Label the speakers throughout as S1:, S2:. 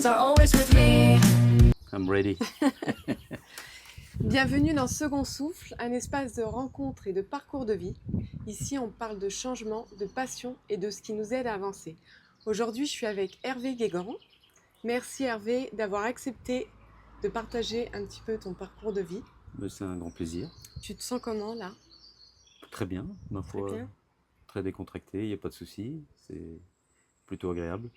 S1: friends are always with me.
S2: I'm ready.
S3: Bienvenue dans Second Souffle, un espace de rencontre et de parcours de vie. Ici, on parle de changement, de passion et de ce qui nous aide à avancer. Aujourd'hui, je suis avec Hervé Guégan. Merci Hervé d'avoir accepté de partager un petit peu ton parcours de vie.
S2: C'est un grand plaisir.
S3: Tu te sens comment là?
S2: Très bien, ma
S3: Très
S2: foi.
S3: bien.
S2: Très décontracté, il n'y a pas de souci. C'est plutôt agréable.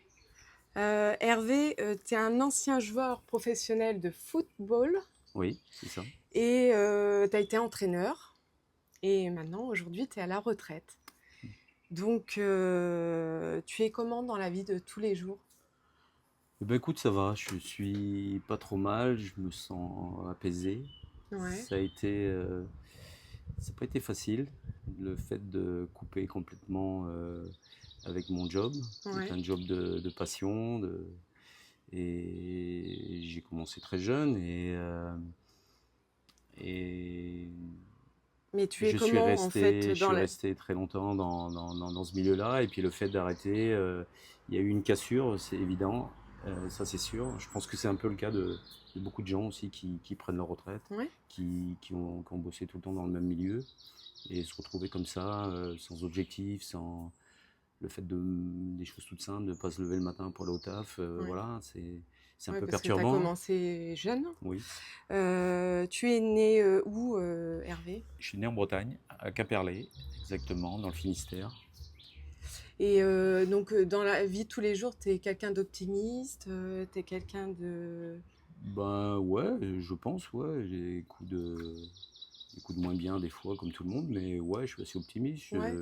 S3: Hervé, tu es un ancien joueur professionnel de football
S2: Oui, c'est ça.
S3: et tu as été entraîneur. Et maintenant, aujourd'hui, tu es à la retraite. Donc, tu es comment dans la vie de tous les jours?
S2: Eh ben, écoute, ça va. Je suis pas trop mal. Je me sens apaisé.
S3: Ouais.
S2: Ça n'a pas été facile. Le fait de couper complètement avec mon job.
S3: Ouais.
S2: C'est un job de passion. Et j'ai commencé très jeune. Et
S3: Mais tu es
S2: je suis
S3: comment en
S2: resté,
S3: fait
S2: je
S3: dans
S2: suis
S3: la...
S2: resté très longtemps dans ce milieu-là. Et puis le fait d'arrêter, il y a eu une cassure, c'est évident. Ça, c'est sûr. Je pense que c'est un peu le cas de beaucoup de gens aussi qui prennent leur retraite,
S3: Ouais.
S2: qui ont bossé tout le temps dans le même milieu et se retrouver comme ça, sans objectif, sans le fait des choses toutes simples, de ne pas se lever le matin pour aller au taf.
S3: Ouais.
S2: Voilà, c'est un
S3: Ouais,
S2: peu
S3: parce que tu as
S2: perturbant.
S3: commencé jeune.
S2: Oui.
S3: Tu es né où, Hervé?
S2: Je suis né en Bretagne, à Quimperlé, exactement, dans le Finistère.
S3: Et donc, dans la vie de tous les jours, tu es quelqu'un d'optimiste, tu es quelqu'un de...
S2: Ben ouais, je pense, ouais. J'ai des coups de moins bien des fois, comme tout le monde, mais ouais, je suis assez optimiste.
S3: Ouais.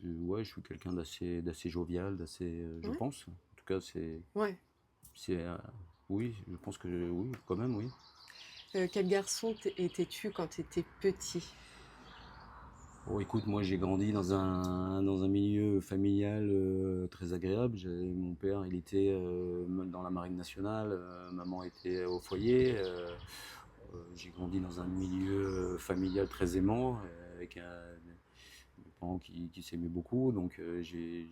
S2: Ouais, je suis quelqu'un d'assez jovial, je
S3: Ouais.
S2: pense. En tout cas,
S3: Ouais.
S2: c'est, oui, je pense que oui, quand même, oui.
S3: Quel garçon étais-tu quand tu étais petit?
S2: Bon, écoute, moi, j'ai grandi dans un milieu familial très agréable. Mon père, il était dans la marine nationale, maman était au foyer. J'ai grandi dans un milieu familial très aimant, avec des parents qui s'aimaient beaucoup. Donc j'ai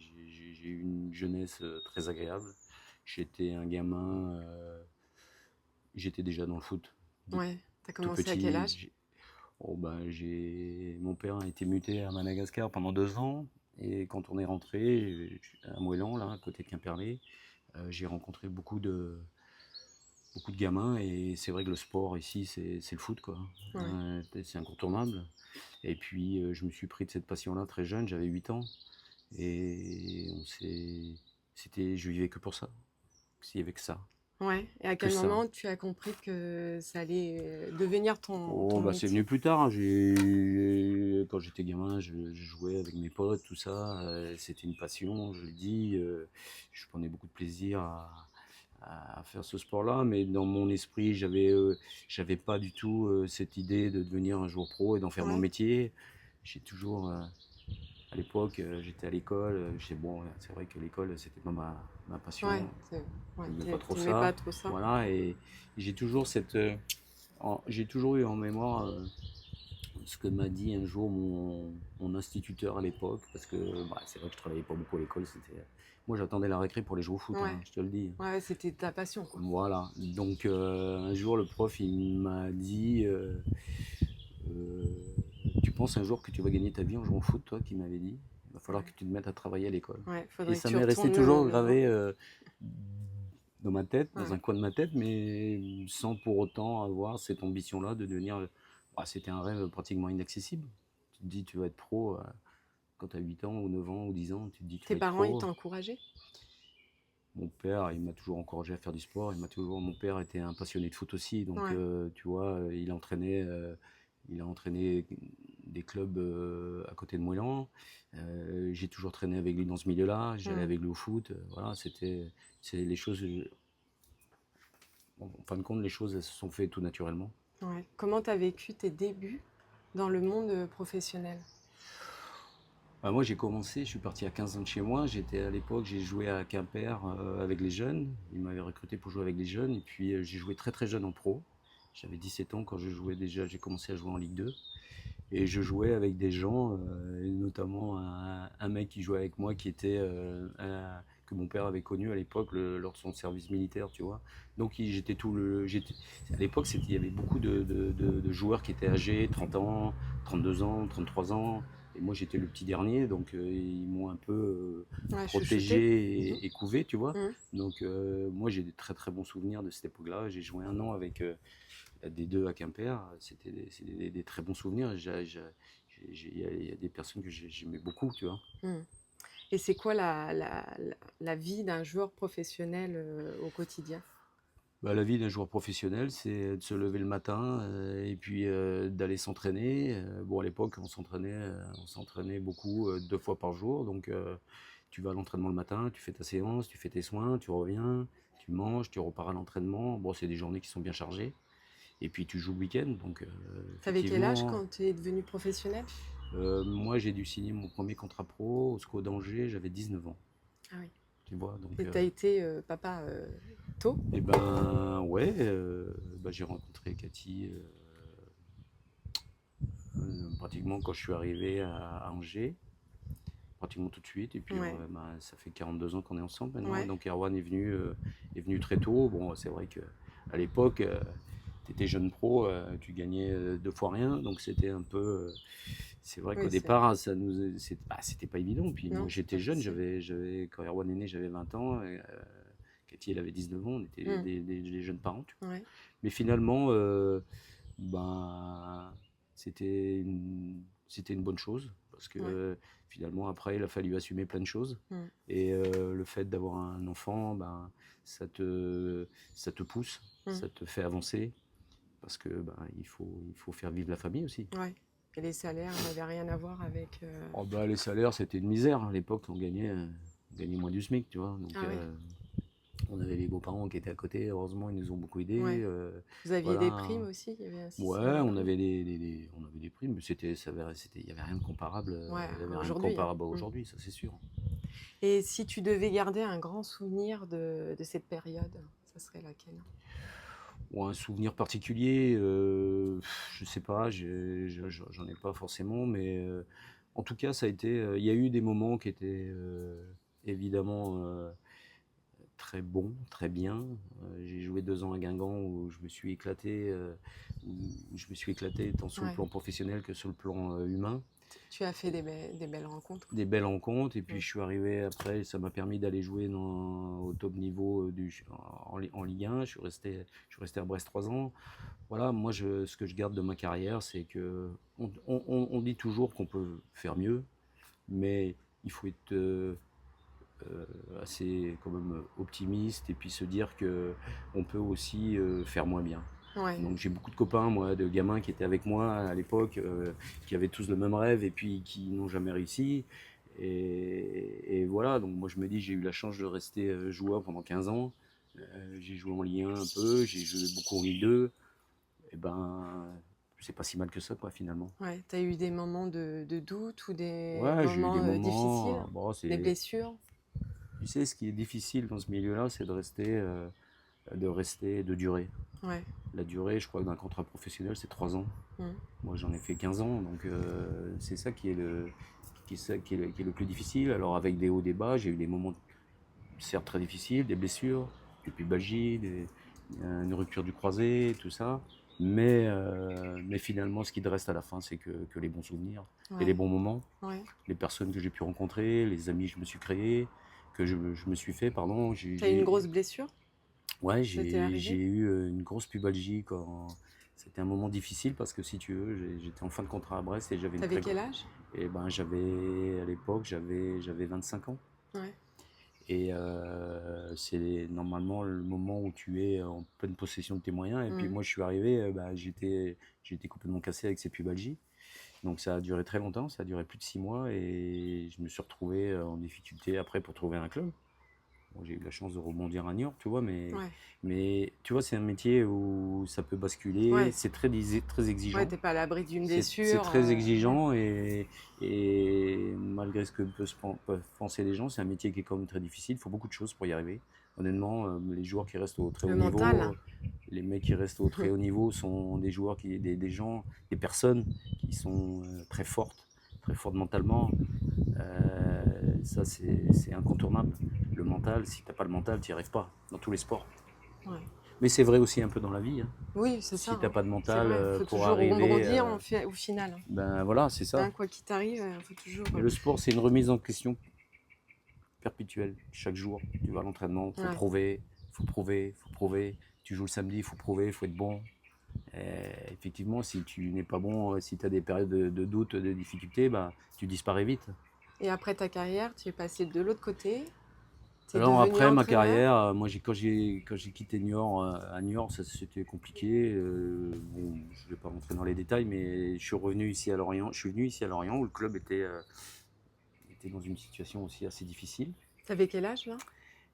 S2: eu une jeunesse très agréable. J'étais un gamin, j'étais déjà dans le foot.
S3: Ouais. Tu as
S2: Tout
S3: commencé à quel
S2: petit,
S3: âge?
S2: mon père a été muté à Madagascar pendant 2 ans. Et quand on est rentré à Moëlan, là, à côté de Quimperlé, j'ai rencontré beaucoup de gamins. Et c'est vrai que le sport ici, c'est le foot, quoi.
S3: Ouais.
S2: C'est incontournable. Et puis, je me suis pris de cette passion-là très jeune, j'avais 8 ans. Et je vivais que pour ça. S'il y avait que ça.
S3: Ouais. Et à
S2: Que
S3: quel
S2: ça.
S3: moment tu as compris que ça allait devenir ton
S2: Oh, bah, c'est
S3: métier?
S2: venu plus tard, hein. Quand j'étais gamin, je jouais avec mes potes, tout ça. C'était une passion, je le dis. Je prenais beaucoup de plaisir à faire ce sport-là. Mais dans mon esprit, j'avais pas du tout cette idée de devenir un joueur pro et d'en faire mon
S3: Ouais.
S2: métier. J'ai toujours, à l'époque, j'étais à l'école. Bon, c'est vrai que l'école, c'était pas ma passion.
S3: Ouais. Ouais.
S2: J'aimais pas trop
S3: T'aimais
S2: ça.
S3: pas trop ça.
S2: Voilà, et j'ai toujours j'ai toujours eu en mémoire ce que m'a dit un jour mon instituteur à l'époque, parce que c'est vrai que je travaillais pas beaucoup à l'école. Moi, j'attendais la récré pour aller jouer au foot,
S3: Ouais.
S2: hein, je te le dis.
S3: Ouais, c'était ta passion, quoi.
S2: Voilà, donc un jour, le prof, il m'a dit euh, tu penses un jour que tu vas gagner ta vie en jouant au foot, toi, qui m'avait dit. Il va falloir
S3: Ouais.
S2: que tu te mettes à travailler à l'école.
S3: Ouais,
S2: Et
S3: faudrait que
S2: ça
S3: tu
S2: m'est resté
S3: retournes
S2: toujours
S3: le
S2: gravé
S3: voir.
S2: dans ma tête, dans
S3: Ouais.
S2: un coin de ma tête, mais sans pour autant avoir cette ambition-là de devenir. C'était un rêve pratiquement inaccessible. Tu te dis, tu vas être pro quand tu as 8 ans ou 9 ans ou 10 ans, tu te dis, tu
S3: Tes
S2: vas être
S3: parents, ils
S2: pro.
S3: t'ont encouragé?
S2: Mon père, il m'a toujours encouragé à faire du sport. Mon père était un passionné de foot aussi, donc
S3: Ouais.
S2: tu vois, il a entraîné des clubs à côté de Moëlan. J'ai toujours traîné avec lui dans ce milieu-là. J'allais avec lui au foot. Voilà, c'est les choses. En fin de compte, les choses elles se sont faites tout naturellement.
S3: Ouais. Comment tu as vécu tes débuts dans le monde professionnel?
S2: Moi, j'ai commencé, je suis parti à 15 ans de chez moi. À l'époque, j'ai joué à Quimper avec les jeunes. Ils m'avaient recruté pour jouer avec les jeunes. Et puis, j'ai joué très très jeune en pro. J'avais 17 ans quand je jouais déjà. J'ai commencé à jouer en Ligue 2. Et je jouais avec des gens, et notamment un mec qui jouait avec moi qui que mon père avait connu à l'époque lors de son service militaire, tu vois. Donc à l'époque, il y avait beaucoup de joueurs qui étaient âgés, 30 ans, 32 ans, 33 ans. Et moi, j'étais le petit dernier, donc ils m'ont un peu
S3: Ouais, chouchouté.
S2: protégé et couvé, tu vois.
S3: Mhm.
S2: Donc moi, j'ai des très très bons souvenirs de cette époque-là. J'ai joué un an avec des deux à Quimper. C'est des très bons souvenirs. Il y a des personnes que j'aimais beaucoup, tu vois.
S3: Mhm. Et c'est quoi la vie d'un joueur professionnel au quotidien?
S2: Bah, la vie d'un joueur professionnel, c'est de se lever le matin et puis d'aller s'entraîner. Bon, à l'époque, on s'entraînait beaucoup, 2 fois par jour. Donc, tu vas à l'entraînement le matin, tu fais ta séance, tu fais tes soins, tu reviens, tu manges, tu repars à l'entraînement. Bon, c'est des journées qui sont bien chargées. Et puis, tu joues le week-end. Donc,
S3: T'avais quel âge
S2: effectivement,
S3: quand tu es devenu professionnel?
S2: moi, j'ai dû signer mon premier contrat pro au SCO d'Angers, j'avais 19 ans.
S3: Ah oui.
S2: Tu vois, donc.
S3: Et t'as été papa tôt?
S2: Et ben ouais, bah, j'ai rencontré Cathy pratiquement quand je suis arrivé à Angers, pratiquement tout de suite. Et puis
S3: Ouais.
S2: bah, ça fait 42 ans qu'on est ensemble maintenant.
S3: Ouais.
S2: Donc Erwan est venu très tôt. Bon, c'est vrai que à l'époque, tu étais jeune pro, tu gagnais 2 fois rien. Donc c'était un peu. C'est vrai qu'au
S3: Oui, c'est...
S2: départ, c'était pas évident. Puis moi
S3: Non, c'est
S2: j'étais
S3: pas
S2: jeune,
S3: facile.
S2: quand Erwan est né, j'avais 20 ans. Et, Cathy, elle avait 19 ans, on était
S3: Mm.
S2: des jeunes parents.
S3: Ouais.
S2: Mais finalement, ben, c'était une bonne chose parce que
S3: Ouais.
S2: finalement, après, il a fallu assumer plein de choses.
S3: Mm.
S2: Et le fait d'avoir un enfant, ben, ça te pousse,
S3: Mm.
S2: ça te fait avancer parce que ben, il faut faire vivre la famille aussi.
S3: Ouais. Et les salaires n'avaient rien à voir avec...
S2: Oh, bah, les salaires, c'était une misère. À l'époque, on gagnait moins du SMIC, tu vois. Donc,
S3: Ah oui.
S2: on avait les beaux-parents qui étaient à côté. Heureusement, ils nous ont beaucoup aidés.
S3: Ouais. Vous aviez des
S2: Voilà.
S3: primes aussi? Il y avait un
S2: Ouais,
S3: système de primes?
S2: on avait des primes, mais il n'y avait rien de comparable,
S3: Ouais,
S2: il y avait rien de
S3: aujourd'hui, hein.
S2: comparable à
S3: Mm.
S2: aujourd'hui, ça c'est sûr.
S3: Et si tu devais garder un grand souvenir de cette période, ça serait laquelle?
S2: Ou un souvenir particulier, je sais pas, j'en ai pas forcément, mais en tout cas, il y a eu des moments qui étaient évidemment très bons, très bien. J'ai joué 2 ans à Guingamp où je me suis éclaté tant sur le
S3: Ouais.
S2: plan professionnel que sur le plan humain.
S3: Tu as fait des belles rencontres.
S2: Des belles rencontres. Et puis
S3: Mm.
S2: je suis arrivé après, ça m'a permis d'aller jouer au top niveau en Ligue 1. Je suis resté à Brest 3 ans. Voilà, moi ce que je garde de ma carrière, c'est que on dit toujours qu'on peut faire mieux, mais il faut être assez quand même optimiste et puis se dire que on peut aussi faire moins bien.
S3: Ouais.
S2: Donc j'ai beaucoup de copains, moi, de gamins qui étaient avec moi à l'époque, qui avaient tous le même rêve et puis qui n'ont jamais réussi. Et voilà, donc moi je me dis, j'ai eu la chance de rester joueur pendant 15 ans. J'ai joué en Ligue 1 un peu, j'ai joué beaucoup en Ligue 2. Et ben, c'est pas si mal que ça, quoi, finalement.
S3: Ouais. Tu as eu des moments de doute ou des
S2: Ouais, j'ai eu
S3: moments
S2: des
S3: difficiles,
S2: moments. Bon,
S3: des blessures?
S2: tu sais, ce qui est difficile dans ce milieu-là, c'est de rester, de durer.
S3: Ouais.
S2: La durée, je crois que d'un contrat professionnel, c'est 3 ans.
S3: Mm.
S2: Moi, j'en ai fait 15 ans, donc c'est ça qui est le plus difficile. Alors, avec des hauts, des bas, j'ai eu des moments, certes très difficiles, des blessures, des pubalgies, une rupture du croisé, tout ça. Mais finalement, ce qui te reste à la fin, c'est que les bons souvenirs et
S3: Ouais.
S2: les bons moments,
S3: Ouais.
S2: les personnes que j'ai pu rencontrer, les amis que je me suis créés, je me suis fait, pardon.
S3: Tu as eu une grosse blessure?
S2: Ouais,
S3: Ça t'est
S2: j'ai
S3: arrivé?
S2: eu une grosse pubalgie quand c'était un moment difficile parce que si tu veux, j'étais en fin de contrat à Brest et j'avais une
S3: T'avais
S2: très
S3: quel
S2: grosse.
S3: âge?
S2: Et ben à l'époque, j'avais 25 ans.
S3: Ouais.
S2: Et c'est normalement le moment où tu es en pleine possession de tes moyens. Et puis
S3: Mm.
S2: moi, je suis arrivé, j'étais complètement cassé avec ces pubalgies. Donc ça a duré très longtemps, ça a duré plus de 6 mois et je me suis retrouvé en difficulté après pour trouver un club. Bon, j'ai eu la chance de rebondir à Niort, tu vois,
S3: Ouais.
S2: mais tu vois, c'est un métier où ça peut basculer,
S3: Ouais.
S2: c'est très
S3: Ouais,
S2: exigeant.
S3: t'es pas à l'abri d'une
S2: C'est
S3: blessure.
S2: très
S3: Ouais.
S2: exigeant et malgré ce que peuvent penser les gens, c'est un métier qui est quand même très difficile. Il faut beaucoup de choses pour y arriver. Honnêtement, les joueurs qui restent au très
S3: Le
S2: haut niveau,
S3: mental.
S2: les mecs qui restent au très haut niveau sont des joueurs des gens, des personnes qui sont très fortes très forte mentalement. Ça, c'est incontournable. Le mental, si tu n'as pas le mental, tu n'y arrives pas, dans tous les sports.
S3: Ouais.
S2: Mais c'est vrai aussi un peu dans la vie. Hein.
S3: Oui, c'est
S2: Si
S3: ça,
S2: tu n'as
S3: hein.
S2: pas de
S3: C'est
S2: mental
S3: vrai, il faut
S2: pour
S3: toujours
S2: arriver,
S3: rebondir au final, hein.
S2: ben voilà, c'est ça.
S3: Hein, quoi qu'il t'arrive, il faut toujours.
S2: Mais le sport, c'est une remise en question perpétuelle. Chaque jour, tu vas à l'entraînement, il faut
S3: Ouais.
S2: prouver, il faut prouver, il faut prouver. Tu joues le samedi, il faut prouver, il faut être bon. Et effectivement, si tu n'es pas bon, si tu as des périodes de doute, de difficulté, bah, tu disparais vite.
S3: Et après ta carrière, tu es passé de l'autre côté, tu es
S2: Alors
S3: devenu
S2: après ma
S3: entraîneur.
S2: carrière, moi quand j'ai quitté Niort, à Niort, ça c'était compliqué. Bon, je ne vais pas rentrer dans les détails, mais je suis revenu ici à Lorient. Je suis venu ici à Lorient où le club était dans une situation aussi assez difficile.
S3: T'avais quel âge là?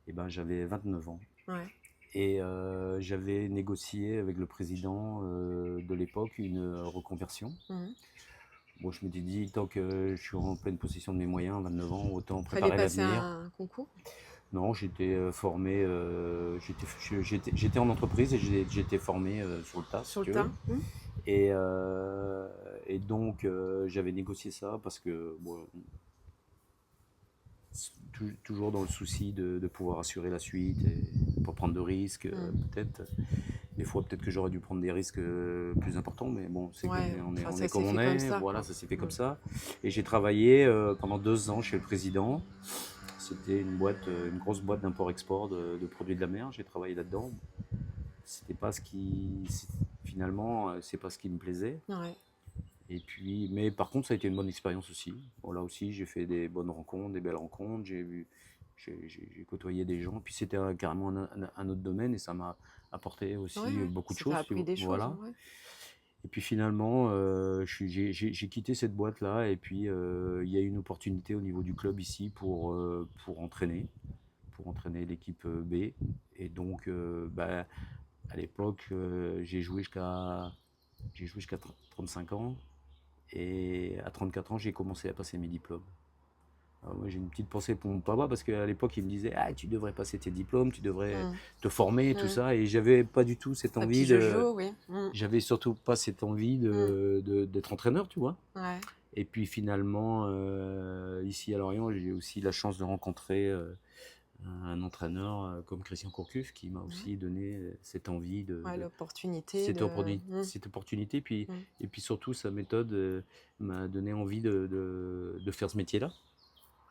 S2: Et ben j'avais 29 ans.
S3: Ouais.
S2: Et j'avais négocié avec le président de l'époque une reconversion.
S3: Mhm.
S2: Bon, je m'étais dit, tant que je suis en pleine possession de mes moyens, 29 ans, autant
S3: Fallait
S2: préparer
S3: passer
S2: l'avenir.
S3: un concours.
S2: Non, j'étais formé, j'étais en entreprise et j'étais formé sur le tas, si
S3: Sur le
S2: tu veux.
S3: tas. Mhm.
S2: Et donc, j'avais négocié ça parce que, bon, toujours dans le souci de pouvoir assurer la suite et pas prendre de risques, peut-être. Des fois, peut-être que j'aurais dû prendre des risques plus importants, mais bon, c'est
S3: Ouais,
S2: on est,
S3: enfin,
S2: on
S3: ça
S2: est comme
S3: s'est
S2: on
S3: fait comme
S2: est.
S3: ça,
S2: Voilà,
S3: quoi.
S2: ça s'est fait comme
S3: Mhm.
S2: ça. Et j'ai travaillé pendant 2 ans chez le président. C'était une boîte, une grosse boîte d'import-export de produits de la mer. J'ai travaillé là-dedans. C'était pas ce qui, finalement, c'est pas ce qui me plaisait.
S3: Ouais.
S2: Et puis, mais par contre, ça a été une bonne expérience aussi. Bon, là aussi, j'ai fait des bonnes rencontres, des belles rencontres. J'ai côtoyé des gens. Puis c'était carrément un autre domaine et ça m'a apporté aussi
S3: Ouais, ouais.
S2: beaucoup de
S3: Ça t'a
S2: choses.
S3: appris des choses,
S2: Voilà.
S3: hein, ouais.
S2: Et puis finalement, j'ai quitté cette boîte-là et puis il y a eu une opportunité au niveau du club ici pour entraîner l'équipe B. Et donc, bah, à l'époque, j'ai joué jusqu'à 35 ans. Et à 34 ans, j'ai commencé à passer mes diplômes. Alors moi, j'ai une petite pensée pour mon papa parce qu'à l'époque, il me disait ah, tu devrais passer tes diplômes, tu devrais
S3: Mhm.
S2: te former, tout
S3: Mhm.
S2: ça. Et j'avais pas du tout cette
S3: Un petit
S2: envie de.
S3: Jojo, oui. Mhm.
S2: J'avais surtout pas cette envie
S3: Mhm.
S2: d'être entraîneur, tu vois.
S3: Ouais.
S2: Et puis finalement, ici à Lorient, j'ai aussi la chance de rencontrer un entraîneur comme Christian Courcuf qui m'a
S3: Ouais.
S2: aussi donné cette envie
S3: Ouais, l'opportunité de. Mhm.
S2: cette opportunité.
S3: Mhm.
S2: Et puis surtout, sa méthode m'a donné envie de faire ce métier-là.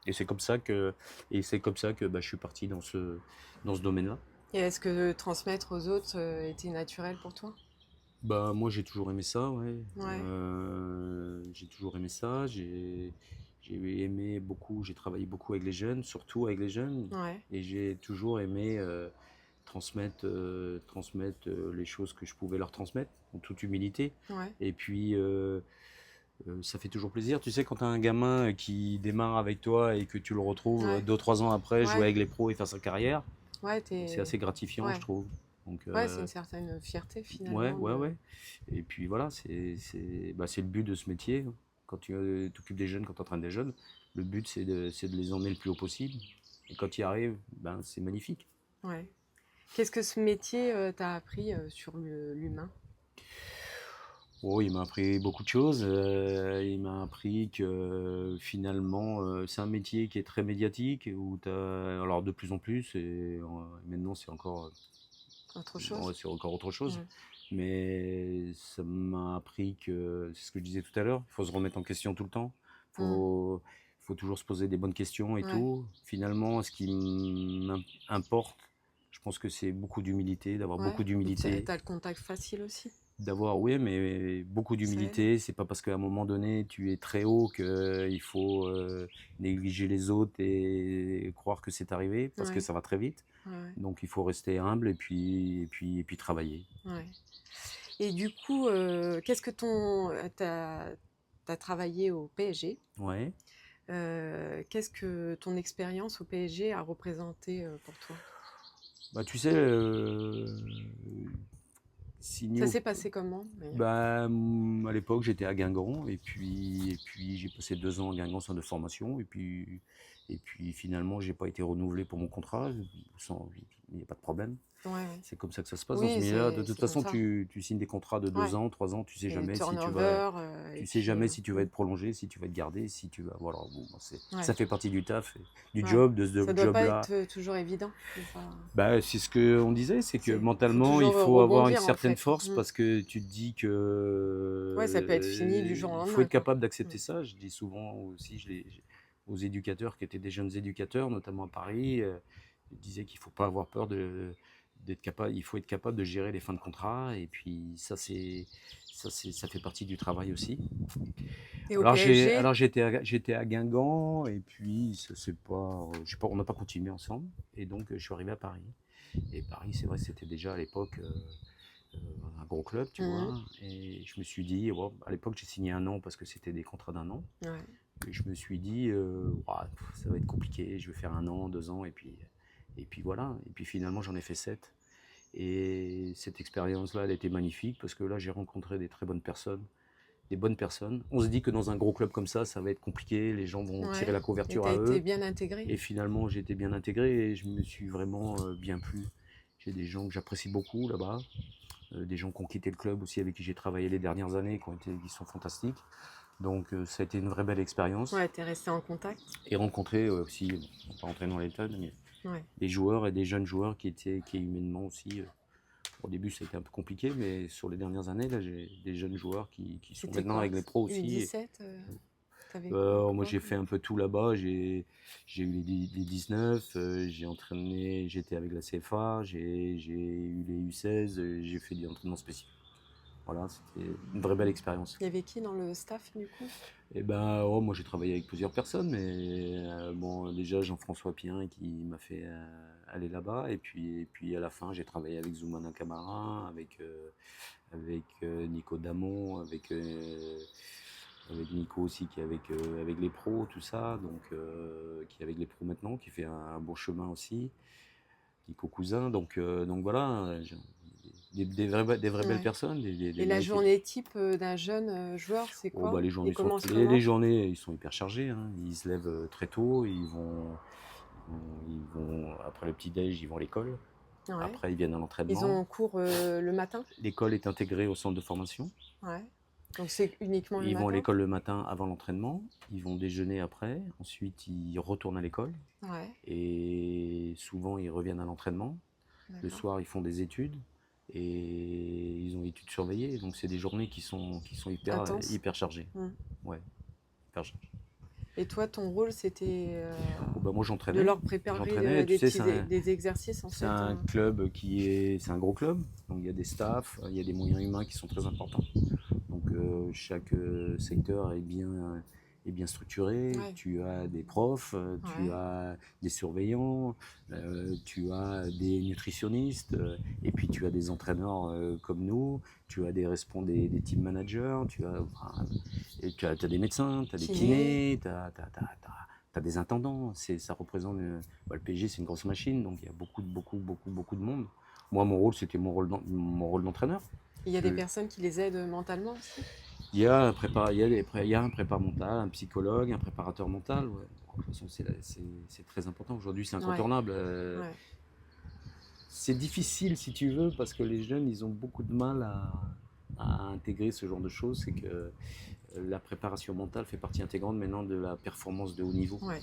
S2: Et c'est comme ça que bah, je suis parti dans ce domaine-là.
S3: Et est-ce que transmettre aux autres était naturel pour toi?
S2: Bah, moi, j'ai toujours aimé ça, ouais.
S3: Ouais.
S2: J'ai toujours aimé ça. J'ai aimé beaucoup, j'ai travaillé beaucoup avec les jeunes, surtout avec les jeunes.
S3: Ouais.
S2: Et j'ai toujours aimé transmettre les choses que je pouvais leur transmettre, en toute humilité.
S3: Ouais.
S2: Et puis, ça fait toujours plaisir. Tu sais, quand tu as un gamin qui démarre avec toi et que tu le retrouves
S3: Ouais.
S2: 2, 3 ans après jouer
S3: Ouais.
S2: avec les pros et faire sa carrière,
S3: Ouais,
S2: c'est assez gratifiant,
S3: ouais.
S2: je trouve. Donc,
S3: Ouais, c'est une certaine fierté
S2: ouais,
S3: finalement.
S2: ouais, ouais. Et puis voilà, c'est le but de ce métier. Quand tu t'occupes des jeunes, quand tu entraînes des jeunes, le but c'est de les emmener le plus haut possible. Et quand il arrive, ben, c'est magnifique.
S3: Ouais. Qu'est-ce que ce métier t'a appris sur l'humain?
S2: Oh, il m'a appris beaucoup de choses. Il m'a appris que finalement, c'est un métier qui est très médiatique, où alors de plus en plus, et maintenant
S3: Autre
S2: bon,
S3: chose?
S2: c'est encore autre chose.
S3: Mhm.
S2: Mais ça m'a appris que, c'est ce que je disais tout à l'heure, il faut se remettre en question tout le temps. Il
S3: Mhm.
S2: faut toujours se poser des bonnes questions et
S3: Ouais.
S2: tout. Finalement, ce qui m'importe, je pense que c'est beaucoup d'humilité, d'avoir
S3: Ouais.
S2: beaucoup
S3: Puis
S2: d'humilité.
S3: t'as le contact facile aussi.
S2: Oui, mais beaucoup
S3: Ça aide.
S2: d'humilité. C'est pas parce qu'à un moment donné, tu es très haut qu'il faut négliger les autres et croire que c'est arrivé, parce que
S3: Ouais.
S2: ça va très vite.
S3: Ouais.
S2: Donc il faut rester humble et puis travailler.
S3: Ouais. Et du coup, qu'est-ce que t'as travaillé au PSG?
S2: Ouais.
S3: Qu'est-ce que ton expérience au PSG a représenté pour toi?
S2: Bah, tu sais, signé
S3: Ça
S2: au-
S3: s'est passé comment d'ailleurs?
S2: bah, à l'époque, j'étais à Guingamp et puis j'ai passé 2 ans à Guingamp, centre de formation. Et puis finalement, j'ai pas été renouvelé pour mon contrat. Il n'y a pas de problème.
S3: Ouais, ouais.
S2: C'est comme ça que ça se passe dans ce
S3: Oui,
S2: milieu-là. De toute
S3: c'est comme
S2: façon,
S3: ça.
S2: tu signes des contrats de
S3: Ouais.
S2: 2 ans, 3 ans. Tu sais
S3: Et le
S2: jamais si
S3: turnover, et
S2: tu sais
S3: puis,
S2: jamais si tu vas être prolongé, si tu vas être gardé, si tu vas. Voilà. Bon,
S3: ouais,
S2: ça fait partie du taf, du
S3: ouais.
S2: job, de ce
S3: Ça doit pas
S2: job-là.
S3: être toujours évident. C'est pas-
S2: Bah, c'est ce qu'on disait, c'est que
S3: faut
S2: mentalement, il
S3: toujours
S2: faut avoir une
S3: rebondir en
S2: certaine
S3: fait.
S2: force parce que tu te dis que
S3: Ouais, ça peut être fini du jour au
S2: il faut
S3: lendemain,
S2: être
S3: quoi.
S2: capable d'accepter ça. Je dis souvent aussi aux éducateurs qui étaient des jeunes éducateurs, notamment à Paris, je disais qu'il faut pas avoir peur d'être capable, il faut être capable de gérer les fins de contrat et puis ça fait partie du travail aussi.
S3: Et au PSG,
S2: Alors j'étais à Guingamp et puis ça c'est pas, je sais pas, on n'a pas continué ensemble et donc je suis arrivé à Paris. Et Paris, c'est vrai, c'était déjà à l'époque un gros club, tu vois. Et je me suis dit, ouais, à l'époque, j'ai signé 1 an parce que c'était des contrats d'1 an.
S3: ouais.
S2: Et je me suis dit, ouah, ça va être compliqué, je vais faire 1 an, 2 ans, et puis voilà. Et puis finalement, j'en ai fait 7. Et cette expérience-là, elle était magnifique parce que là, j'ai rencontré des très bonnes personnes, des bonnes personnes. On se dit que dans un gros club comme ça va être compliqué, les gens vont tirer
S3: Ouais.
S2: la
S3: Et
S2: couverture
S3: t'as
S2: à
S3: été
S2: eux.
S3: bien intégré.
S2: Et finalement, j'ai été bien intégré et je me suis vraiment bien plu. J'ai des gens que j'apprécie beaucoup là-bas, des gens qui ont quitté le club aussi avec qui j'ai travaillé les dernières années, qui sont fantastiques. Donc ça a été une vraie belle expérience.
S3: Ouais, t'es resté en contact.
S2: Et rencontrer aussi, on va pas rentrer dans les tonnes, mais
S3: Ouais.
S2: des joueurs et des jeunes joueurs qui humainement aussi. Au début, ça a été un peu compliqué, mais sur les dernières années, là, j'ai des jeunes joueurs qui sont
S3: C'était
S2: maintenant
S3: quoi?
S2: avec les pros aussi.
S3: U17, t'avais quoi?
S2: Moi, j'ai fait un peu tout là-bas. J'ai eu les 19, j'ai entraîné, j'étais avec la CFA, j'ai eu les U16, j'ai fait des entraînements spécifiques. Voilà, c'était une vraie belle expérience.
S3: Il y avait qui dans le staff du coup?
S2: Et ben, oh, moi, j'ai travaillé avec plusieurs personnes, mais bon, déjà Jean-François Pien qui m'a fait aller là-bas, et puis à la fin, j'ai travaillé avec Zoumana Camara, avec Nico Damon, avec Nico aussi qui est avec les pros, tout ça, donc qui est avec les pros maintenant, qui fait un bon chemin aussi, Nico Cousin, donc voilà, des vraies belles
S3: Ouais.
S2: personnes, des
S3: Et la
S2: mecs.
S3: journée type d'un jeune joueur, c'est
S2: Oh, bah,
S3: quoi? Il commence comment?
S2: les journées, ils sont hyper chargés, hein. Ils se lèvent très tôt, ils vont après le petit-déj, ils vont à l'école.
S3: Ouais.
S2: Après, ils viennent à
S3: Ils
S2: l'entraînement.
S3: ont cours le matin?
S2: L'école est intégrée au centre de formation.
S3: Ouais. Donc c'est uniquement le
S2: Ils vont à
S3: matin?
S2: l'école le matin avant l'entraînement. Ils vont déjeuner après. Ensuite, ils retournent à l'école.
S3: Ouais,
S2: Et souvent, ils reviennent à l'entraînement. Le
S3: d'accord.
S2: soir, ils font des études. Et ils ont études surveillées. Donc, c'est des journées qui sont
S3: Intense.
S2: hyper chargées.
S3: Mm.
S2: Ouais, hyper chargées.
S3: Et toi, ton rôle, c'était
S2: Oh, bah, moi,
S3: de
S2: j'entraînais.
S3: leur préparer
S2: Tu sais,
S3: des exercices en
S2: c'est
S3: fait.
S2: un club c'est un gros club. Donc, il y a des staffs, il y a des moyens humains qui sont très importants. Donc, chaque secteur est bien structuré.
S3: Ouais.
S2: Tu as des profs, tu
S3: Ouais.
S2: as des surveillants, tu as des nutritionnistes, et puis tu as des entraîneurs comme nous, tu as des team managers, tu as des médecins, tu as des kinés, tu as des intendants. Ça représente le PSG, c'est une grosse machine, donc il y a beaucoup de monde. Moi, mon rôle, c'était mon rôle d'entraîneur.
S3: Il y a des personnes qui les aident mentalement aussi?
S2: Il y a il y a un prépa mental, un psychologue, un préparateur mental. Ouais. De toute façon, c'est très important. Aujourd'hui, c'est incontournable.
S3: Ouais.
S2: C'est difficile, si tu veux, parce que les jeunes, ils ont beaucoup de mal à intégrer ce genre de choses. C'est que la préparation mentale fait partie intégrante maintenant de la performance de haut niveau.
S3: Ouais.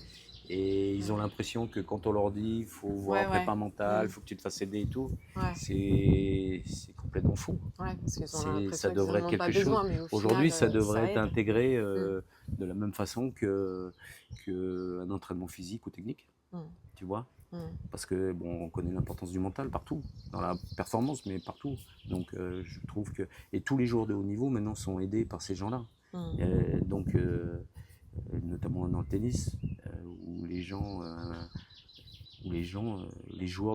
S2: Et ils ont l'impression que quand on leur dit il faut voir un prépa mental, il faut que tu te fasses aider et tout,
S3: Ouais.
S2: c'est complètement fou.
S3: Ouais, parce qu'ils ont
S2: Ça
S3: l'impression qu'ils
S2: devrait
S3: n'en
S2: être
S3: ont pas
S2: quelque chose.
S3: besoin, mais au
S2: Aujourd'hui,
S3: final,
S2: ça devrait
S3: ça
S2: être
S3: aide.
S2: intégré de la même façon qu'un entraînement physique ou technique. Tu vois? Parce que bon, on connaît l'importance du mental partout, dans la performance, mais partout. Donc je trouve que. Et tous les joueurs de haut niveau maintenant sont aidés par ces gens-là. Donc, notamment dans le tennis, où les joueurs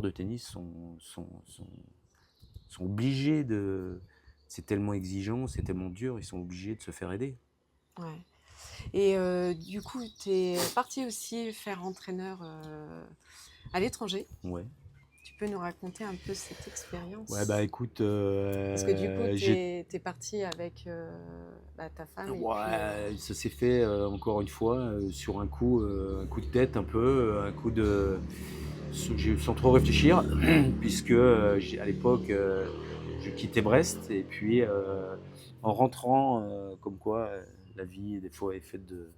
S2: de tennis sont obligés de. C'est tellement exigeant, c'est tellement dur, ils sont obligés de se faire aider.
S3: Ouais. Et du coup, tu es parti aussi faire entraîneur à l'étranger.
S2: Ouais.
S3: Tu peux nous raconter un peu cette expérience?
S2: Ouais, bah écoute,
S3: Parce que du coup, tu es parti avec ta femme et puis...
S2: ouais, ça s'est fait encore une fois sur un coup de tête un peu, un coup de. Sans trop réfléchir, puisque à l'époque, je quittais Brest, et puis en rentrant, comme quoi la vie, des fois, est faite de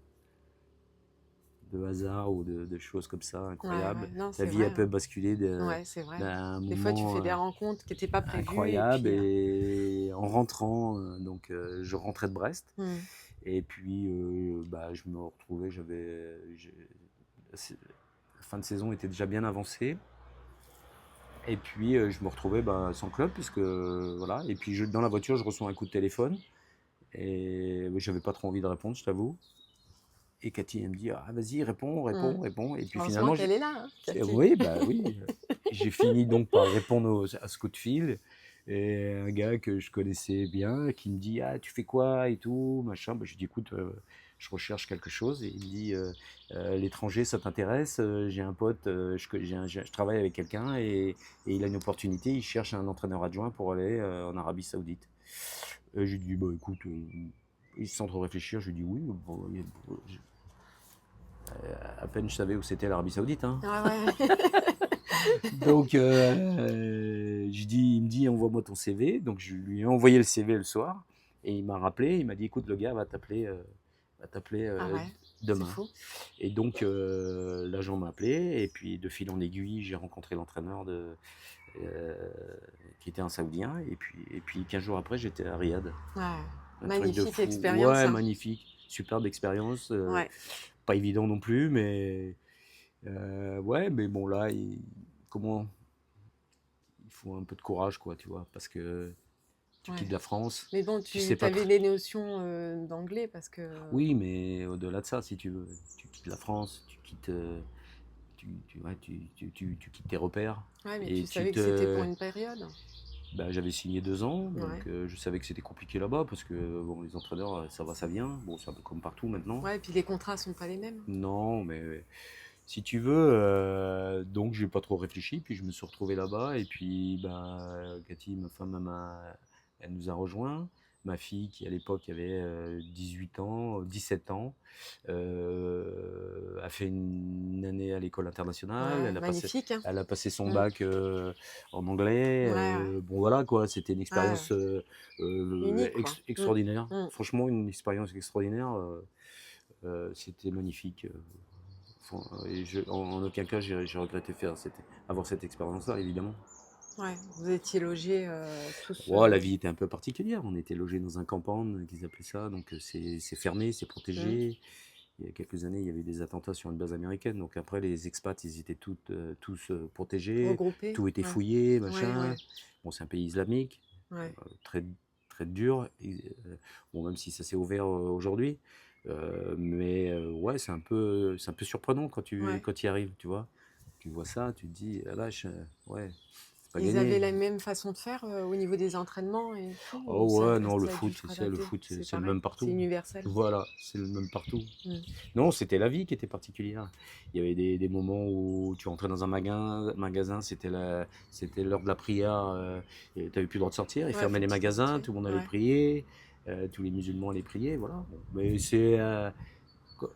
S2: hasard ou de choses comme ça incroyables.
S3: Non,
S2: Ta
S3: c'est
S2: vie,
S3: vrai,
S2: elle peut
S3: hein.
S2: basculer
S3: Ouais, c'est vrai.
S2: d'un
S3: Des fois, tu
S2: moment
S3: fais des rencontres qui n'étaient pas prévues et
S2: incroyable,
S3: puis...
S2: et en rentrant, je rentrais de Brest,
S3: hmm.
S2: et puis je me retrouvais, la fin de saison était déjà bien avancée. Et puis je me retrouvais sans club, puisque voilà. Et puis dans la voiture, je reçois un coup de téléphone, et j'avais pas trop envie de répondre, je t'avoue. Et Cathy, elle me dit: ah, vas-y, réponds,
S3: Hmm.
S2: réponds, réponds. Et puis
S3: Heureusement
S2: finalement,
S3: qu'elle est là, hein, Cathy.
S2: oui, bah oui. J'ai fini donc par répondre à ce coup de fil. Et un gars que je connaissais bien qui me dit: ah, tu fais quoi et tout, machin. Je lui dis: écoute, je recherche quelque chose. Et il me dit: l'étranger, ça t'intéresse? J'ai un pote, je travaille avec quelqu'un, et il a une opportunité. Il cherche un entraîneur adjoint pour aller en Arabie Saoudite. Je lui dis: bah écoute, sans trop réfléchir, je lui dis oui. Bon, à peine je savais où c'était l'Arabie Saoudite, hein.
S3: Ouais.
S2: Donc, il me dit: envoie-moi ton CV. Donc, je lui ai envoyé le CV le soir, et il m'a rappelé. Il m'a dit: écoute, le gars va t'appeler
S3: Ah ouais, c'est
S2: demain.
S3: fou.
S2: Et donc, l'agent m'a appelé, et puis de fil en aiguille, j'ai rencontré l'entraîneur euh, qui était un Saoudien. Et puis 15 jours après, j'étais à Riyad.
S3: Ouais.
S2: Un truc de
S3: Magnifique
S2: fou.
S3: expérience,
S2: Ouais,
S3: hein.
S2: magnifique. Superbe expérience.
S3: Ouais.
S2: Pas évident non plus, mais ouais, mais bon, là, comment il faut un peu de courage, quoi, tu vois, parce que tu
S3: Ouais.
S2: quittes la France,
S3: Mais bon,
S2: tu
S3: tu
S2: sais pas
S3: avais des notions d'anglais parce que...
S2: Oui, mais au-delà de ça, si tu veux, tu quittes la France, tu quittes tes repères,
S3: Ouais, mais
S2: et
S3: tu savais que c'était pour une période.
S2: j'avais signé 2 ans,
S3: Ouais.
S2: donc je savais que c'était compliqué là-bas, parce que bon, les entraîneurs, ça va, ça vient, bon, c'est un peu comme partout maintenant.
S3: Ouais, et puis les contrats sont pas les mêmes.
S2: Non, mais si tu veux, donc j'ai pas trop réfléchi, puis je me suis retrouvé là-bas, et puis Cathy, ma femme, elle nous a rejoints. Ma fille, qui à l'époque avait 18 ans, 17 ans, a fait une année à l'école internationale.
S3: Ouais, magnifique, hein.
S2: Elle a passé son
S3: Mm.
S2: bac en anglais.
S3: Ouais,
S2: Bon, voilà quoi, c'était une
S3: ouais.
S2: expérience
S3: Unique, quoi. Mm.
S2: extraordinaire.
S3: Mm.
S2: Franchement, une expérience extraordinaire. C'était magnifique. Et en aucun cas, j'ai regretté avoir cette expérience-là, évidemment.
S3: Ouais, vous étiez logés tous...
S2: Ouais, la vie était un peu particulière. On était logés dans un campagne, qu'ils appelaient ça. Donc, c'est fermé, c'est
S3: mm,
S2: protégé. Il y a quelques années, il y avait eu des attentats sur une base américaine. Donc, après, les expats, ils étaient tous protégés.
S3: regroupés.
S2: Tout était
S3: Ouais,
S2: fouillé,
S3: ouais,
S2: machin.
S3: ouais.
S2: Bon, c'est un pays islamique,
S3: Ouais.
S2: très, très dur. Bon, même si ça s'est ouvert aujourd'hui. Mais ouais, c'est un peu surprenant
S3: Ouais.
S2: quand tu y arrives, tu vois. Tu vois ça, tu te dis: ah vache, ouais, c'est pas
S3: Ils avaient
S2: gagné.
S3: la même façon de faire au niveau des entraînements et tout, ou
S2: Oh ouais, non, le
S3: ça a dû
S2: foot,
S3: se
S2: le
S3: adapter?
S2: foot,
S3: C'est
S2: c'est le
S3: pareil,
S2: même
S3: c'est
S2: partout.
S3: universel.
S2: Voilà, c'est le même partout.
S3: Mm.
S2: Non, c'était la vie qui était particulière. Il y avait des moments où tu rentrais dans un magasin, c'était l'heure de la prière, et tu n'avais plus le droit de sortir. Ils
S3: Ouais,
S2: fermaient
S3: faut
S2: les
S3: que tu fasses
S2: magasins,
S3: entrer.
S2: tout le monde allait
S3: Ouais.
S2: prier, tous les musulmans allaient prier, voilà. Bon. Mais quand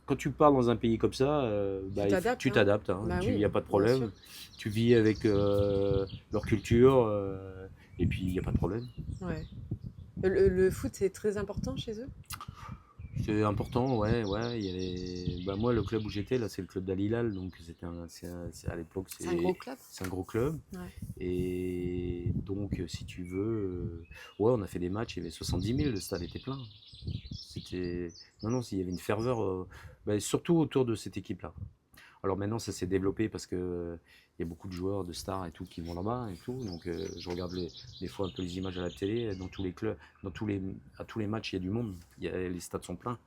S2: quand tu pars dans un pays comme ça,
S3: Tu t'adaptes,
S2: tu
S3: hein?
S2: t'adaptes, hein.
S3: Bah
S2: Il n'y
S3: oui,
S2: a pas de
S3: bien sûr.
S2: problème. Tu vis avec leur culture, et puis il n'y a pas de problème.
S3: Ouais. Le foot, c'est très important chez eux?
S2: C'est important, ouais, ouais. Moi, le club où j'étais, là, c'est le club d'Al Hilal, donc à l'époque,
S3: C'est un gros club?
S2: c'est un gros club.
S3: Ouais.
S2: Et donc, si tu veux, ouais, on a fait des matchs, il y avait 70 000, le stade était plein. C'était, non, non, il y avait une ferveur, surtout autour de cette équipe-là. Alors maintenant, ça s'est développé parce que il y a beaucoup de joueurs, de stars et tout qui vont là-bas et tout. Donc je regarde des fois un peu les images à la télé. Dans tous les clubs, à tous les matchs, il y a du monde. Les stades sont pleins.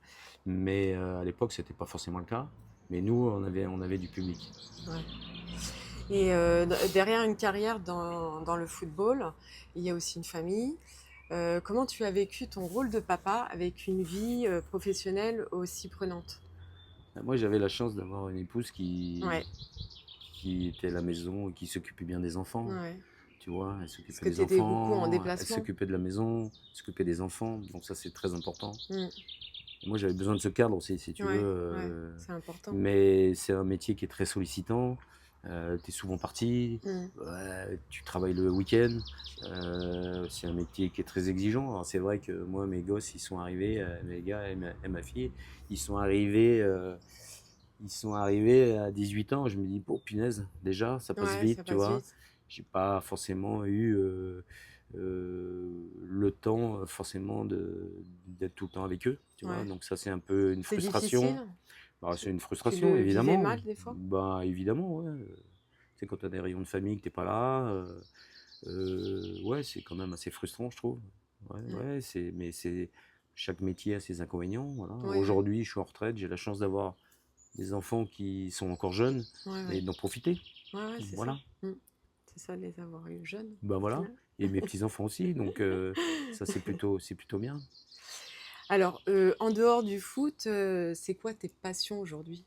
S2: Mais à l'époque, c'était pas forcément le cas. Mais nous, on avait du public.
S3: Ouais. Et derrière une carrière dans le football, il y a aussi une famille. Comment tu as vécu ton rôle de papa avec une vie professionnelle aussi prenante?
S2: Moi, j'avais la chance d'avoir une épouse
S3: Ouais,
S2: qui était à la maison et qui s'occupait bien des enfants.
S3: Ouais.
S2: Tu vois, elle
S3: Parce
S2: s'occupait
S3: que
S2: des
S3: tu étais beaucoup en
S2: enfants, elle
S3: déplacement.
S2: s'occupait de la maison, s'occupait des enfants. Donc ça, c'est très important.
S3: Mm.
S2: Et moi, j'avais besoin de ce cadre aussi, si tu
S3: Ouais,
S2: veux.
S3: ouais, c'est important.
S2: Mais c'est un métier qui est très sollicitant. Tu es souvent parti,
S3: Mm.
S2: tu travailles le week-end. C'est un métier qui est très exigeant. Alors, c'est vrai que moi, mes gosses, ils sont arrivés, mes gars et ma fille, ils sont arrivés à 18 ans. Je me dis, oh punaise, déjà, ça passe
S3: Ouais,
S2: vite,
S3: ça
S2: tu
S3: passe
S2: vois.
S3: vite.
S2: J'ai pas forcément eu le temps forcément d'être tout le temps avec eux, tu vois.
S3: Ouais.
S2: Donc ça, c'est un peu une
S3: C'est
S2: frustration.
S3: difficile.
S2: Bah,
S3: Tu,
S2: c'est une
S3: tu
S2: frustration,
S3: le vivais
S2: évidemment.
S3: mal des fois?
S2: Bah, évidemment, ouais. Tu sais, quand tu as des réunions de famille que t'es pas là, ouais, c'est quand même assez frustrant, je trouve. Ouais,
S3: Mm.
S2: ouais, mais chaque métier a ses inconvénients, voilà.
S3: Ouais, ouais.
S2: Aujourd'hui, je suis en retraite, j'ai la chance d'avoir des enfants qui sont encore jeunes
S3: Ouais,
S2: et
S3: ouais.
S2: d'en profiter.
S3: Ouais, c'est
S2: Voilà.
S3: ça. Mm. C'est ça de les avoir eu jeunes,
S2: Ben
S3: au
S2: voilà.
S3: final.
S2: Et mes petits-enfants aussi, donc ça, c'est plutôt bien.
S3: Alors, en dehors du foot, c'est quoi tes passions aujourd'hui?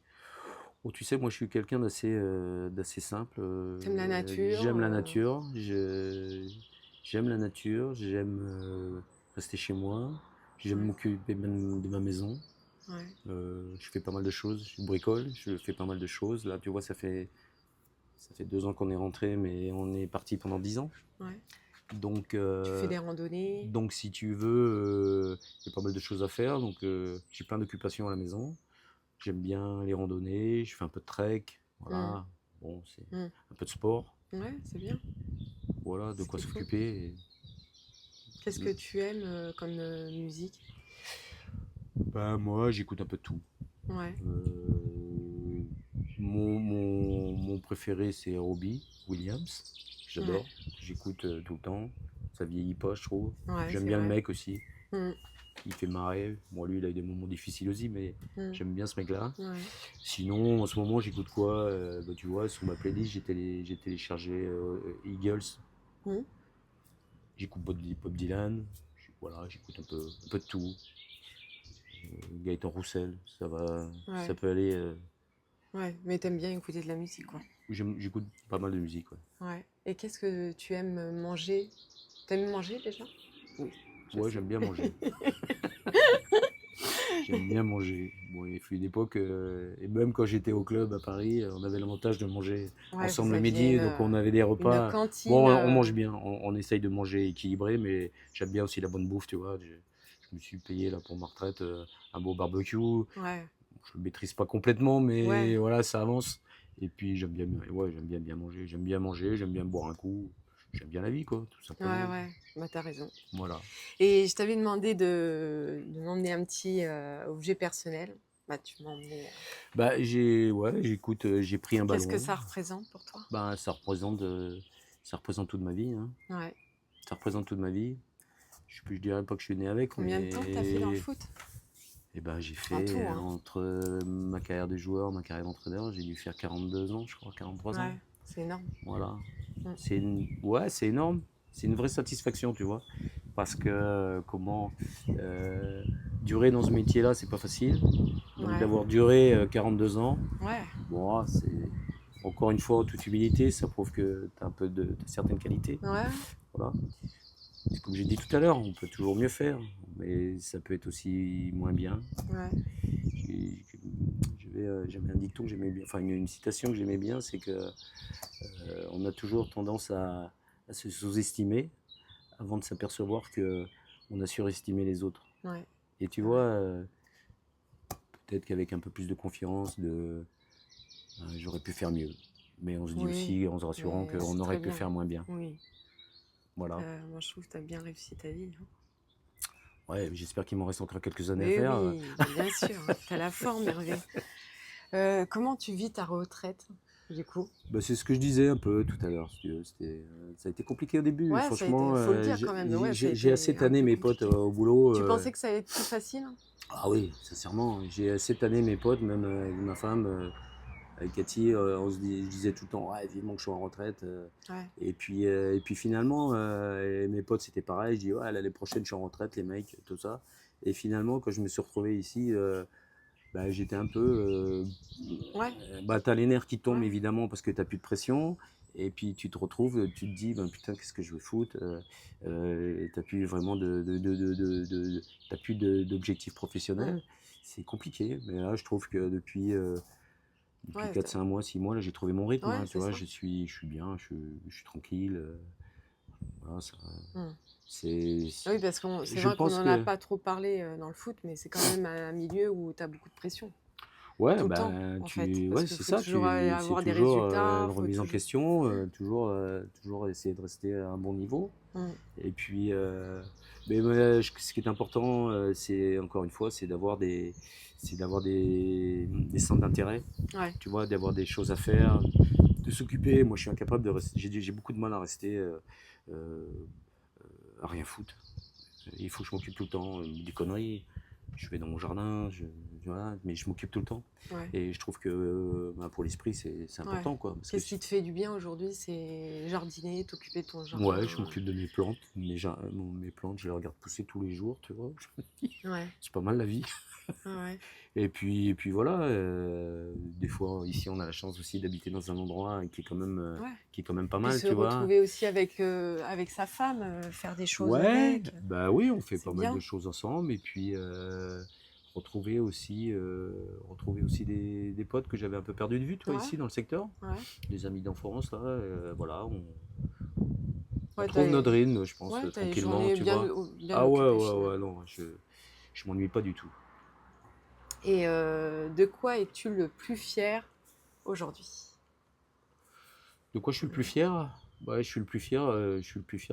S2: Oh, tu sais, moi, je suis quelqu'un d'assez simple.
S3: T'aimes la nature?
S2: J'aime la nature. J'aime la nature. J'aime rester chez moi. J'aime
S3: Ouais,
S2: m'occuper de ma maison.
S3: ouais,
S2: Je fais pas mal de choses. Je bricole. Je fais pas mal de choses. Là, tu vois, ça fait 2 ans qu'on est rentré, mais on est parti pendant 10 ans.
S3: ouais.
S2: Donc,
S3: Tu fais des randonnées?
S2: donc si tu veux, il y a pas mal de choses à faire. Donc, j'ai plein d'occupations à la maison. J'aime bien les randonnées, je fais un peu de trek,
S3: Mm.
S2: voilà. Bon, c'est
S3: Mm.
S2: un peu de sport,
S3: Ouais, c'est bien.
S2: voilà, de
S3: Ce
S2: quoi
S3: qu'il faut.
S2: s'occuper.
S3: Qu'est-ce que tu aimes comme musique?
S2: Bah, moi, j'écoute un peu de tout.
S3: Ouais,
S2: Euh, mon préféré, c'est Robbie Williams.
S3: ouais,
S2: J'adore. J'écoute tout le temps. Ça vieillit pas, je trouve.
S3: ouais,
S2: J'aime
S3: c'est
S2: bien le
S3: vrai.
S2: mec aussi.
S3: Mm.
S2: Il fait marrer. Moi, lui, il a eu des moments difficiles aussi, mais
S3: Mm.
S2: j'aime bien ce mec-là.
S3: Ouais,
S2: Sinon, en ce moment, j'écoute quoi? Bah, tu vois, sur ma playlist, j'ai téléchargé Eagles.
S3: mm.
S2: J'écoute Bob Dylan. Voilà, j'écoute un peu de tout. Gaëtan Roussel, ça
S3: Ouais,
S2: peut aller.
S3: ouais. Mais t'aimes bien écouter de la musique, quoi.
S2: J'écoute pas mal de musique, ouais.
S3: Ouais. Et qu'est-ce que tu aimes manger? T'aimes manger déjà? Oui, je
S2: Ouais,
S3: sais.
S2: j'aime bien manger. J'aime bien manger. Bon, il fut une époque, et même quand j'étais au club à Paris, on avait l'avantage de manger
S3: Ouais,
S2: ensemble
S3: vous
S2: le
S3: aviez
S2: midi, donc on avait des
S3: une
S2: repas.
S3: cantine.
S2: Bon, on mange bien, on essaye de manger équilibré, mais j'aime bien aussi la bonne bouffe, tu vois. Je me suis payé là pour ma retraite un beau barbecue.
S3: Ouais,
S2: Je le maîtrise pas complètement, mais
S3: ouais,
S2: voilà, ça avance. Et puis ouais, j'aime bien manger. J'aime bien manger, j'aime bien boire un coup. J'aime bien la vie, quoi, tout
S3: ouais,
S2: simplement.
S3: ouais. Bah, t'as raison.
S2: Voilà.
S3: Et je t'avais demandé de m'emmener un petit objet personnel. Bah, tu m'as emmené.
S2: Bah, ouais, j'écoute, j'ai pris un
S3: Qu'est-ce que
S2: ballon.
S3: ça représente pour toi?
S2: Bah, ça représente toute ma vie, hein.
S3: Ouais.
S2: Ça représente toute ma vie. Je dirais pas que je suis né avec,
S3: Combien de temps t'as fait dans le
S2: mais
S3: foot?
S2: eh ben, j'ai
S3: En tout,
S2: fait
S3: hein.
S2: entre ma carrière de joueur, ma carrière d'entraîneur, j'ai dû faire 42 ans, je crois, 43 ans.
S3: Ouais, c'est énorme.
S2: Voilà.
S3: Mm.
S2: Ouais, c'est énorme. C'est une vraie satisfaction, tu vois. Parce que durer dans ce métier-là, c'est pas facile. Donc
S3: Ouais,
S2: d'avoir duré 42 ans,
S3: ouais,
S2: bon, c'est encore une fois en toute humilité, ça prouve que tu as un peu de certaines qualités.
S3: ouais,
S2: Voilà. C'est comme j'ai dit tout à l'heure, on peut toujours mieux faire, mais ça peut être aussi moins bien.
S3: ouais,
S2: J'avais un dicton que j'aimais bien, enfin une citation que j'aimais bien, c'est que on a toujours tendance à se sous-estimer avant de s'apercevoir que on a surestimé les autres.
S3: ouais,
S2: Et tu
S3: c'est
S2: vois,
S3: vrai.
S2: peut-être qu'avec un peu plus de confiance, j'aurais pu faire mieux. Mais on se dit
S3: Oui,
S2: aussi, en se rassurant
S3: mais c'est
S2: qu'on aurait
S3: très
S2: pu
S3: bien.
S2: faire moins bien.
S3: Oui.
S2: Voilà.
S3: Moi, je trouve que tu as bien réussi ta vie, hein.
S2: Ouais, j'espère qu'il m'en reste encore quelques années à
S3: Mais
S2: faire.
S3: oui, bah, bien sûr. Tu as la forme, Hervé. Comment tu vis ta retraite, du coup?
S2: Bah, c'est ce que je disais un peu tout à l'heure. Si tu veux. Ça a été compliqué au début.
S3: Ouais, ça a été,
S2: Franchement,
S3: faut le dire quand même. Ouais, ça a
S2: j'ai assez
S3: été un
S2: tanné
S3: peu
S2: mes potes
S3: compliqué.
S2: au boulot.
S3: Tu pensais que ça allait être plus facile?
S2: Ah oui, sincèrement, j'ai assez tanné mes potes, même avec ma femme, avec Cathy, je disais tout le temps, ouais, vivement que je sois en retraite.
S3: Ouais,
S2: Et puis finalement, et mes potes, c'était pareil. Je dis, ouais, l'année prochaine, je suis en retraite, les mecs, tout ça. Et finalement, quand je me suis retrouvé ici, bah, j'étais un peu.
S3: Ouais,
S2: Bah, t'as les nerfs qui tombent
S3: ouais.
S2: évidemment parce que t'as plus de pression. Et puis tu te retrouves, tu te dis, ben putain, qu'est-ce que je veux foutre et t'as plus vraiment t'as plus d'objectifs
S3: Mmh.
S2: professionnels. C'est compliqué. Mais là, je trouve que depuis
S3: Ouais,
S2: 4-5 mois, 6 mois, là, j'ai trouvé mon rythme.
S3: ouais,
S2: Hein, tu
S3: c'est
S2: vois,
S3: ça.
S2: je suis bien, je suis tranquille. Voilà, ça,
S3: Mmh.
S2: c'est,
S3: Oui, parce qu'on c'est
S2: je
S3: vrai qu'on
S2: pense
S3: n'en a
S2: que,
S3: pas trop parlé, dans le foot, mais c'est quand même un milieu où tu as beaucoup de pression,
S2: ouais,
S3: tout le temps,
S2: ben,
S3: en fait. Parce
S2: ouais,
S3: qu'il
S2: c'est
S3: faut
S2: ça,
S3: toujours
S2: c'est
S3: avoir des
S2: toujours
S3: résultats,
S2: une
S3: faut
S2: remise en
S3: toujours.
S2: question, toujours essayer de rester à un bon niveau.
S3: Mmh.
S2: Et puis, mais ce qui est important, c'est encore une fois, c'est d'avoir des centres d'intérêt,
S3: Ouais,
S2: tu vois, d'avoir des choses à faire, de s'occuper. Moi, je suis incapable de rester, j'ai beaucoup de mal à rester euh, à rien foutre. Il faut que je m'occupe tout le temps des conneries. Je vais dans mon jardin, voilà, mais je m'occupe tout le temps.
S3: ouais,
S2: Et je trouve que ben, pour l'esprit, c'est
S3: ouais.
S2: important, quoi. Parce que
S3: Qu'est-ce qui te fait du bien aujourd'hui? C'est jardiner, t'occuper de ton
S2: ouais, je
S3: jardin,
S2: m'occupe de mes plantes. Mes plantes, je les regarde pousser tous les jours, tu vois.
S3: ouais,
S2: C'est pas mal la vie.
S3: ouais, ouais.
S2: Et puis voilà, des fois, ici, on a la chance aussi d'habiter dans un endroit
S3: Ouais.
S2: qui est quand même pas
S3: Puis
S2: mal,
S3: se
S2: tu vois.
S3: retrouver aussi avec sa femme, faire des choses
S2: Ouais,
S3: avec,
S2: bah oui, on fait
S3: c'est
S2: pas mal de
S3: bien.
S2: choses ensemble. Et puis, retrouver aussi des potes que j'avais un peu perdu de vue, toi,
S3: Ouais,
S2: ici, dans le secteur.
S3: ouais.
S2: Des amis d'enfance, là, voilà, on
S3: Ouais,
S2: trouve notre rythme, je pense,
S3: ouais, tu les
S2: tranquillement,
S3: journées
S2: tu vois.
S3: bien
S2: Ah ouais,
S3: occupées
S2: ouais, ouais,
S3: finalement.
S2: non, je m'ennuie pas du tout.
S3: Et de quoi es-tu le plus fier aujourd'hui?
S2: De quoi je suis le plus fier? Ouais, je suis le plus fier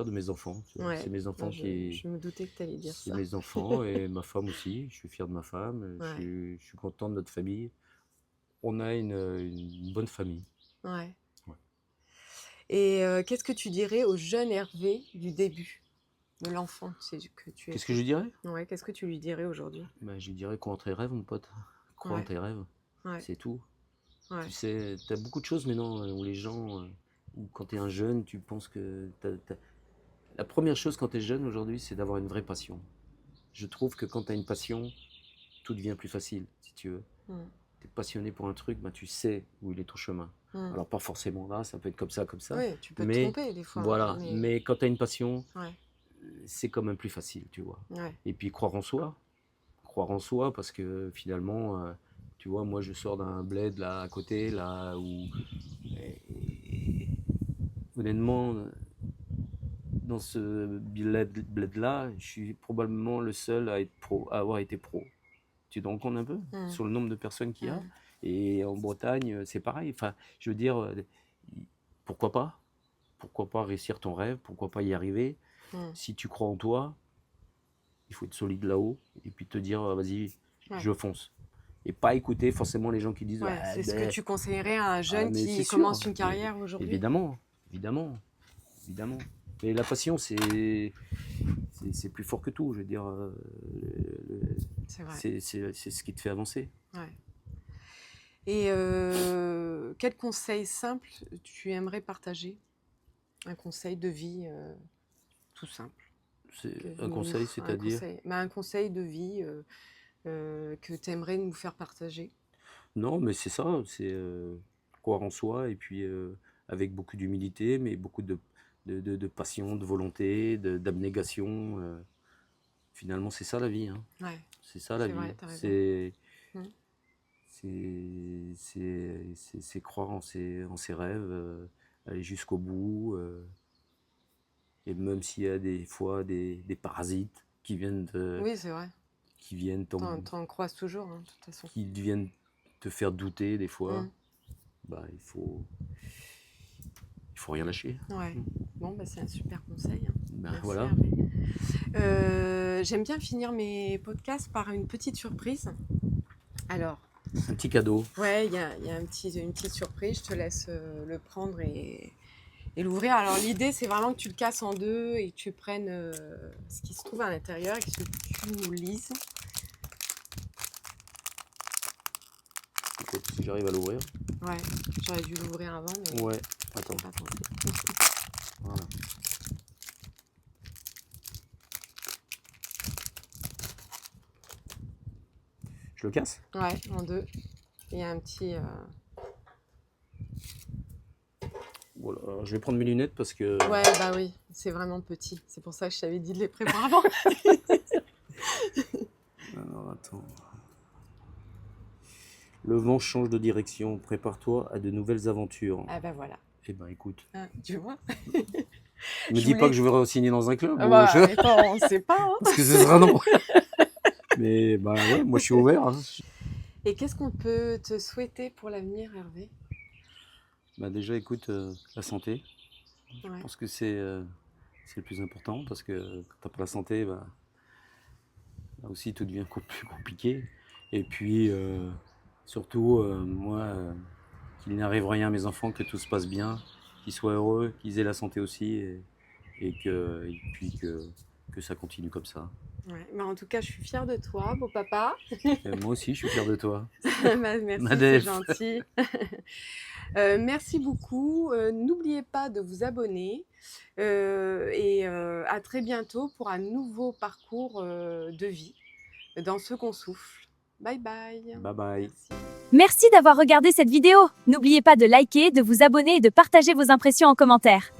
S2: de mes enfants, tu vois.
S3: Ouais, bah, je me doutais que tu allais dire
S2: C'est
S3: ça.
S2: mes enfants et ma femme aussi. Je suis fier de ma femme,
S3: Ouais,
S2: je suis content de notre famille. On a une bonne famille.
S3: ouais.
S2: Ouais.
S3: Et qu'est-ce que tu dirais au jeune Hervé du début, de l'enfant que tu
S2: Qu'est-ce que
S3: étais?
S2: je dirais?
S3: Ouais, qu'est-ce que tu lui dirais aujourd'hui?
S2: Ben, je lui dirais crois en tes rêves, mon pote. Crois en
S3: Ouais,
S2: tes rêves,
S3: ouais,
S2: c'est tout. Tu
S3: ouais,
S2: sais, t'as beaucoup de choses maintenant où les gens, où quand t'es un jeune, tu penses que la première chose quand t'es jeune aujourd'hui, c'est d'avoir une vraie passion. Je trouve que quand t'as une passion, tout devient plus facile, si tu veux.
S3: mmh,
S2: T'es passionné pour un truc, ben, tu sais où il est ton chemin.
S3: mmh.
S2: Alors pas forcément là, ça peut être comme ça,
S3: Oui, tu peux te
S2: mais
S3: tromper des fois, hein,
S2: voilà.
S3: mais
S2: Mais quand tu as une passion,
S3: ouais,
S2: c'est quand même plus facile, tu vois.
S3: ouais,
S2: Et puis croire en soi, parce que finalement, tu vois, moi je sors d'un bled là à côté, là où, et honnêtement, dans ce bled là, je suis probablement le seul à être pro, à avoir été pro. Tu te rends compte un peu
S3: mmh,
S2: sur le nombre de personnes qu'il y a.
S3: mmh,
S2: Et en Bretagne, c'est pareil. Enfin, je veux dire, pourquoi pas? Pourquoi pas réussir ton rêve? Pourquoi pas y arriver?
S3: mmh,
S2: Si tu crois en toi, il faut être solide là-haut et puis te dire, vas-y,
S3: ouais,
S2: je fonce. Et pas écouter forcément les gens qui disent,
S3: ouais.
S2: ah,
S3: C'est ce que
S2: ben,
S3: tu conseillerais à un
S2: ah,
S3: jeune
S2: mais c'est
S3: qui
S2: sûr,
S3: commence une carrière aujourd'hui?
S2: évidemment, évidemment, évidemment. Mais la passion, c'est plus fort que tout. Je veux dire,
S3: C'est vrai,
S2: c'est ce qui te fait avancer.
S3: ouais. Et quel conseil simple tu aimerais partager? Un conseil de vie, tout simple que
S2: C'est un
S3: nous
S2: conseil, c'est-à-dire.
S3: un conseil de vie, que tu aimerais nous faire partager?
S2: Non, mais c'est ça, c'est croire en soi et puis avec beaucoup d'humilité, mais beaucoup de passion, de volonté, d'abnégation. Finalement, c'est ça la vie, hein.
S3: Ouais,
S2: C'est ça la
S3: c'est vrai,
S2: vie.
S3: tu as raison. Mmh.
S2: C'est croire en ses rêves, aller jusqu'au bout. Et même s'il y a des fois des parasites
S3: Oui, c'est vrai.
S2: qui viennent
S3: T'en croises toujours, hein, de toute façon.
S2: qui viennent te faire douter des fois,
S3: Mmh.
S2: bah, il faut rien lâcher.
S3: Ouais. Bon, bah, c'est un super conseil, hein.
S2: Ben
S3: Merci
S2: voilà,
S3: Hervé. J'aime bien finir mes podcasts par une petite surprise. Alors,
S2: un petit cadeau.
S3: ouais, il y a une petite surprise. Je te laisse le prendre et l'ouvrir. Alors, l'idée, c'est vraiment que tu le casses en deux et que tu prennes ce qui se trouve à l'intérieur et que tu nous lises.
S2: Écoute, si j'arrive à l'ouvrir.
S3: Ouais, j'aurais dû l'ouvrir avant, mais
S2: Ouais,
S3: j'ai
S2: attends,
S3: pas pensé.
S2: voilà. Je le casse?
S3: Ouais, en deux. Il y a un petit...
S2: Voilà, je vais prendre mes lunettes parce que...
S3: Ouais, bah oui, c'est vraiment petit. C'est pour ça que je t'avais dit de les prévoir avant.
S2: Alors, attends. Le vent change de direction. Prépare-toi à de nouvelles aventures.
S3: Ah bah voilà.
S2: Eh ben, écoute.
S3: Ah, tu vois.
S2: Me dis pas que je vais re-signer dans un club.
S3: Ah
S2: ou
S3: bah,
S2: je-
S3: attends, on sait pas. Hein.
S2: Parce que ce sera non. Mais bah ouais, moi je suis ouvert. Hein.
S3: Et qu'est-ce qu'on peut te souhaiter pour l'avenir, Hervé?
S2: Bah déjà, écoute, la santé. Je
S3: Ouais.
S2: pense que c'est le plus important parce que quand t'as pas la santé, bah, là aussi tout devient plus compliqué. Et puis surtout, moi, qu'il n'arrive rien à mes enfants, que tout se passe bien, qu'ils soient heureux, qu'ils aient la santé aussi et puis que ça continue comme ça.
S3: Ouais. Bah, en tout cas, je suis fière de toi, beau papa.
S2: Et moi aussi, je suis fier de toi.
S3: Bah, merci, c'est
S2: Madef.
S3: gentil. Merci beaucoup. N'oubliez pas de vous abonner et à très bientôt pour un nouveau parcours de vie dans ce qu'on souffle. Bye bye.
S2: Bye bye.
S3: Merci.
S1: Merci d'avoir regardé cette vidéo. N'oubliez pas de liker, de vous abonner et de partager vos impressions en commentaire.